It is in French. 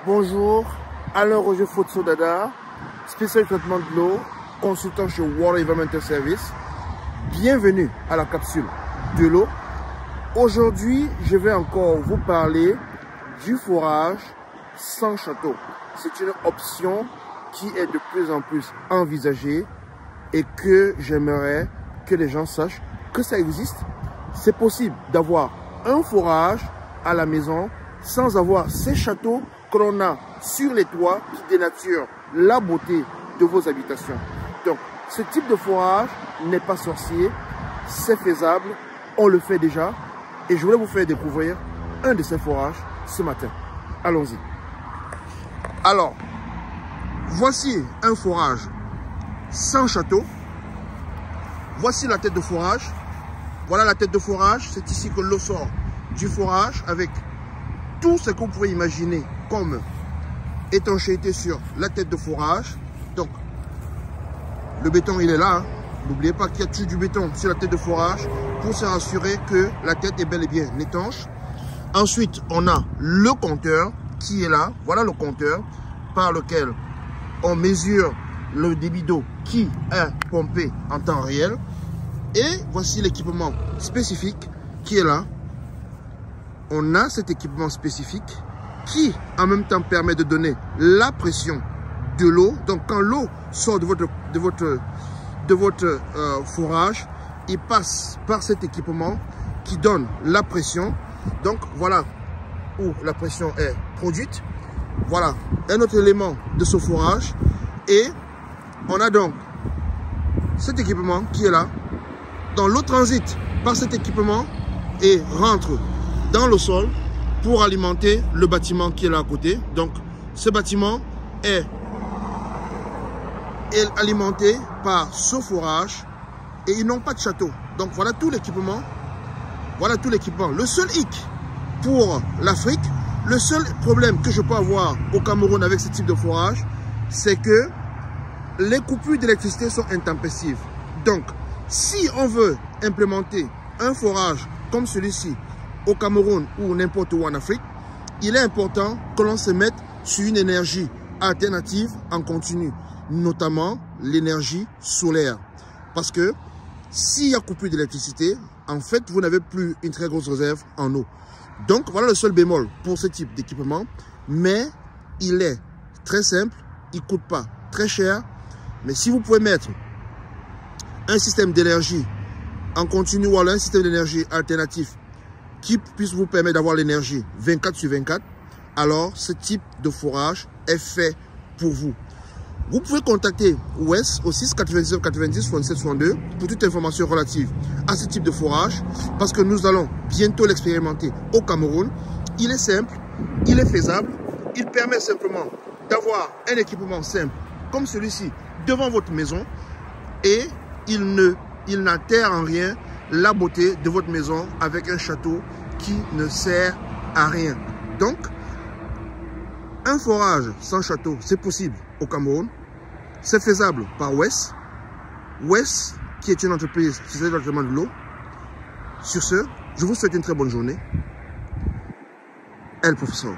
Bonjour, Alain Roger Fotsodada, spécial traitement de l'eau, consultant chez Water Environmental Service. Bienvenue à la capsule de l'eau. Aujourd'hui, je vais encore vous parler du forage sans château. C'est une option qui est de plus en plus envisagée et que j'aimerais que les gens sachent que ça existe. C'est possible d'avoir un forage à la maison sans avoir ces châteaux que l'on a sur les toits qui dénaturent la beauté de vos habitations. Donc, ce type de forage n'est pas sorcier, c'est faisable, on le fait déjà et je voulais vous faire découvrir un de ces forages ce matin. Allons-y. Alors, voici un forage sans château. Voici la tête de forage. Voilà la tête de forage. C'est ici que l'eau sort du forage avec tout ce que vous pouvez imaginer comme étanchéité sur la tête de forage. Donc, le béton, il est là. Hein. N'oubliez pas qu'il y a toujours du béton sur la tête de forage pour se rassurer que la tête est bel et bien étanche. Ensuite, on a le compteur qui est là. Voilà le compteur par lequel on mesure le débit d'eau qui est pompé en temps réel. Et voici l'équipement spécifique qui est là. On a cet équipement spécifique qui en même temps permet de donner la pression de l'eau. Donc quand l'eau sort de votre forage, il passe par cet équipement qui donne la pression. Donc voilà où la pression est produite. Voilà un autre élément de ce forage. Et on a donc cet équipement qui est là. Donc l'eau transite par cet équipement et rentre dans le sol pour alimenter le bâtiment qui est là à côté. Donc ce bâtiment est alimenté par ce forage et ils n'ont pas de château. Donc voilà tout l'équipement. Voilà tout l'équipement. Le seul hic pour l'Afrique, le seul problème que je peux avoir au Cameroun avec ce type de forage, c'est que les coupures d'électricité sont intempestives. Donc si on veut implémenter un forage comme celui-ci au Cameroun ou n'importe où en Afrique, il est important que l'on se mette sur une énergie alternative en continu, notamment l'énergie solaire. Parce que s'il y a coupure d'électricité, en fait, vous n'avez plus une très grosse réserve en eau. Donc, voilà le seul bémol pour ce type d'équipement. Mais il est très simple, il ne coûte pas très cher. Mais si vous pouvez mettre un système d'énergie en continu ou alors un système d'énergie alternatif qui puisse vous permettre d'avoir l'énergie 24/24, alors ce type de forage est fait pour vous. Vous pouvez contacter Wes au 6 99 90 67 62 pour toute information relative à ce type de forage parce que nous allons bientôt l'expérimenter au Cameroun. Il est simple, il est faisable, il permet simplement d'avoir un équipement simple comme celui-ci devant votre maison et il n'altère en rien la beauté de votre maison avec un château qui ne sert à rien. Donc, un forage sans château, c'est possible au Cameroun. C'est faisable par Wes. Wes, qui est une entreprise qui fait le traitement de l'eau. Sur ce, je vous souhaite une très bonne journée. El Professeur.